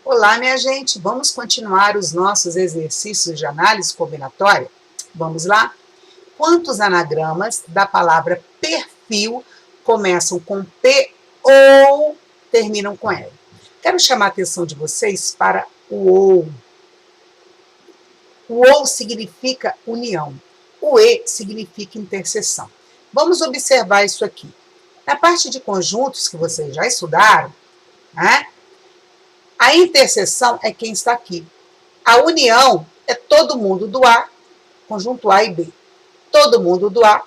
Olá, minha gente, vamos continuar os nossos exercícios de análise combinatória? Vamos lá? Quantos anagramas da palavra perfil começam com P ou terminam com L? Quero chamar a atenção de vocês para o OU. O OU significa união. O E significa interseção. Vamos observar isso aqui. Na parte de conjuntos que vocês já estudaram, né? A interseção é quem está aqui. A união é todo mundo do A, conjunto A e B. Todo mundo do A,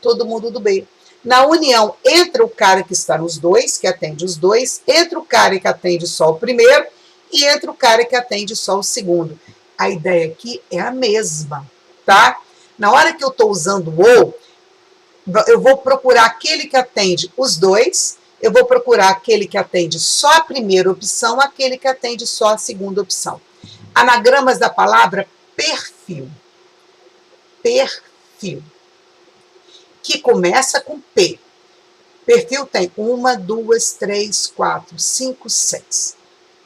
todo mundo do B. Na união, entra o cara que está nos dois, que atende os dois, entra o cara que atende só o primeiro e entra o cara que atende só o segundo. A ideia aqui é a mesma, tá? Na hora que eu estou usando o ou, eu vou procurar aquele que atende os dois, eu vou procurar aquele que atende só a primeira opção, aquele que atende só a segunda opção. Anagramas da palavra perfil. Perfil. Que começa com P. Perfil tem 1, 2, 3, 4, 5, 6.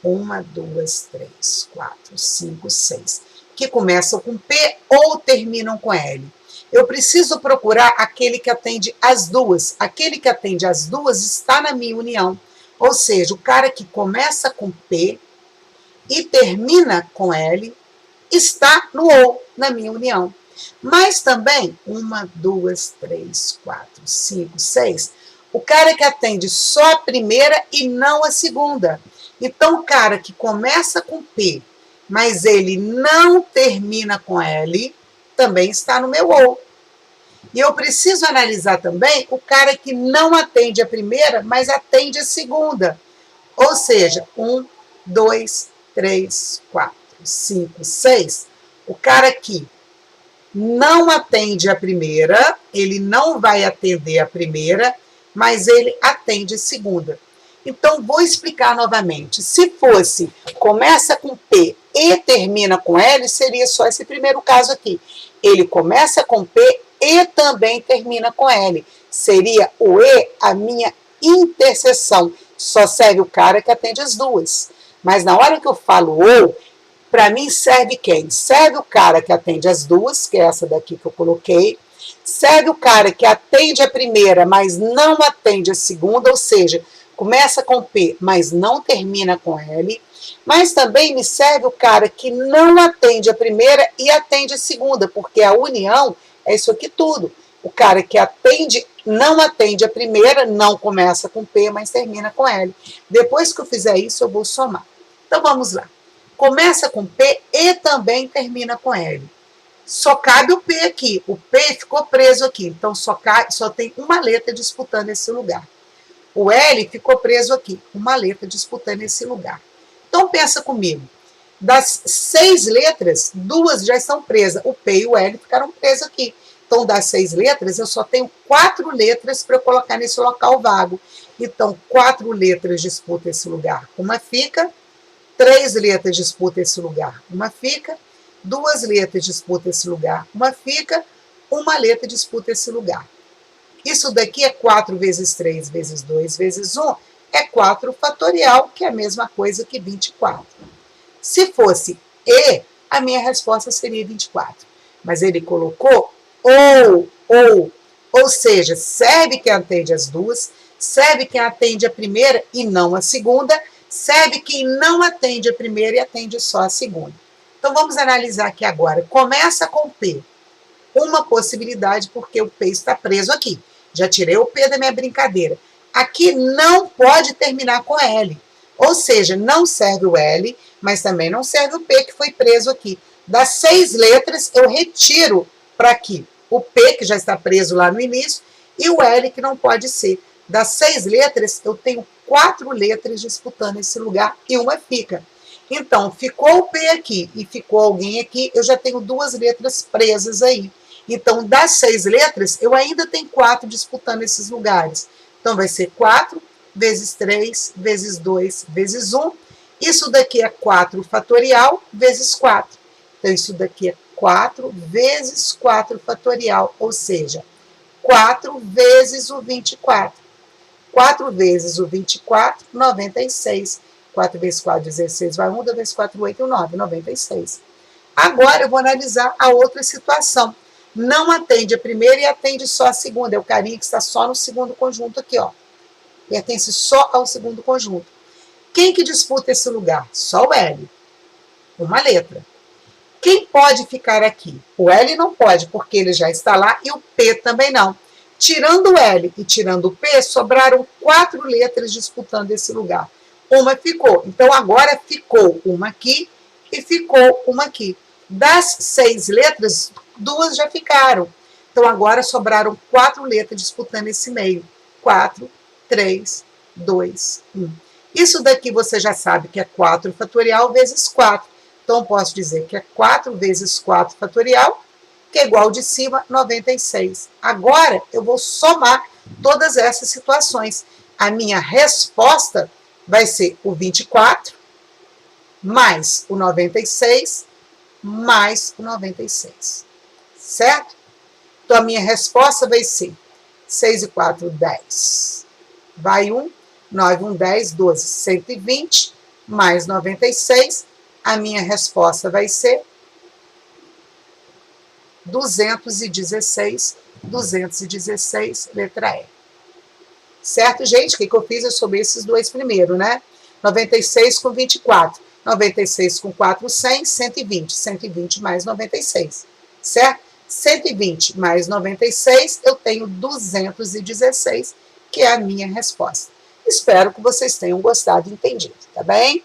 1, 2, 3, 4, 5, 6. Que começam com P ou terminam com L. Eu preciso procurar aquele que atende as duas. Aquele que atende as duas está na minha união. Ou seja, o cara que começa com P e termina com L está no OU, na minha união. Mas também, 1, 2, 3, 4, 5, 6, o cara que atende só a primeira e não a segunda. Então, o cara que começa com P, mas ele não termina com L, também está no meu OU. E eu preciso analisar também o cara que não atende a primeira, mas atende a segunda. Ou seja, 1, 2, 3, 4, 5, 6. O cara que não atende a primeira, ele não vai atender a primeira, mas ele atende a segunda. Então, vou explicar novamente. Se fosse, começa com P e termina com L, seria só esse primeiro caso aqui. Ele começa com P e também termina com L. Seria o E a minha interseção. Só serve o cara que atende as duas. Mas na hora que eu falo ou, para mim serve quem? Serve o cara que atende as duas, que é essa daqui que eu coloquei. Serve o cara que atende a primeira, mas não atende a segunda, ou seja, começa com P, mas não termina com L. Mas também me serve o cara que não atende a primeira e atende a segunda, porque a união é isso aqui tudo. O cara que atende, não atende a primeira, não começa com P, mas termina com L. Depois que eu fizer isso, eu vou somar. Então, vamos lá. Começa com P e também termina com L. Só cabe o P aqui. O P ficou preso aqui, então só tem uma letra disputando esse lugar. O L ficou preso aqui, uma letra disputando esse lugar. Então, pensa comigo. Das 6 letras, 2 já estão presas. O P e o L ficaram presos aqui. Então, das 6 letras, eu só tenho 4 letras para eu colocar nesse local vago. Então, 4 letras disputam esse lugar. Uma fica, 3 letras disputam esse lugar. Uma fica, 2 letras disputam esse lugar. Uma fica, 1 letra disputa esse lugar. Isso daqui é 4 vezes 3 vezes 2 vezes 1, é 4 fatorial, que é a mesma coisa que 24. Se fosse E, a minha resposta seria 24. Mas ele colocou ou seja, serve quem atende as duas, serve quem atende a primeira e não a segunda, serve quem não atende a primeira e atende só a segunda. Então, vamos analisar aqui agora. Começa com P. Uma possibilidade, porque o P está preso aqui. Já tirei o P da minha brincadeira. Aqui não pode terminar com L. Ou seja, não serve o L, mas também não serve o P que foi preso aqui. Das 6 letras, eu retiro para aqui o P, que já está preso lá no início, e o L, que não pode ser. Das 6 letras, eu tenho 4 letras disputando esse lugar e uma fica. Então, ficou o P aqui e ficou alguém aqui, eu já tenho 2 letras presas aí. Então, das 6 letras, eu ainda tenho 4 disputando esses lugares. Então, vai ser 4 vezes 3 vezes 2 vezes 1. Isso daqui é 4 fatorial vezes 4. Então, isso daqui é 4 vezes 4 fatorial, ou seja, 4 vezes o 24. 4 vezes o 24, 96. 4 vezes 4, 16, vai 1, 2 vezes 4, 8 e 9, 96. Agora eu vou analisar a outra situação. Não atende a primeira e atende só a segunda. É o carinha que está só no segundo conjunto aqui, ó. Pertence só ao segundo conjunto. Quem que disputa esse lugar? Só o L. Uma letra. Quem pode ficar aqui? O L não pode, porque ele já está lá, e o P também não. Tirando o L e tirando o P, sobraram 4 letras disputando esse lugar. Uma ficou. Então, agora ficou uma aqui e ficou uma aqui. Das 6 letras, 2 já ficaram. Então, agora sobraram 4 letras disputando esse meio. 4, 3, 2, 1. Isso daqui você já sabe que é 4 fatorial vezes 4. Então, posso dizer que é 4 vezes 4 fatorial, que é igual de cima, 96. Agora, eu vou somar todas essas situações. A minha resposta vai ser o 24, mais o 96, mais o 96. Certo? Então, a minha resposta vai ser 6 e 4, 10. Vai 1, 9, 1, 10, 12, 120, mais 96. A minha resposta vai ser 216, 216, letra E. Certo, gente? O que eu fiz? Eu somei esses dois primeiro, né? 96 com 24. 96 com 4, 100, 120. 120 mais 96. Certo? 120 mais 96, eu tenho 216, que é a minha resposta. Espero que vocês tenham gostado e entendido, tá bem?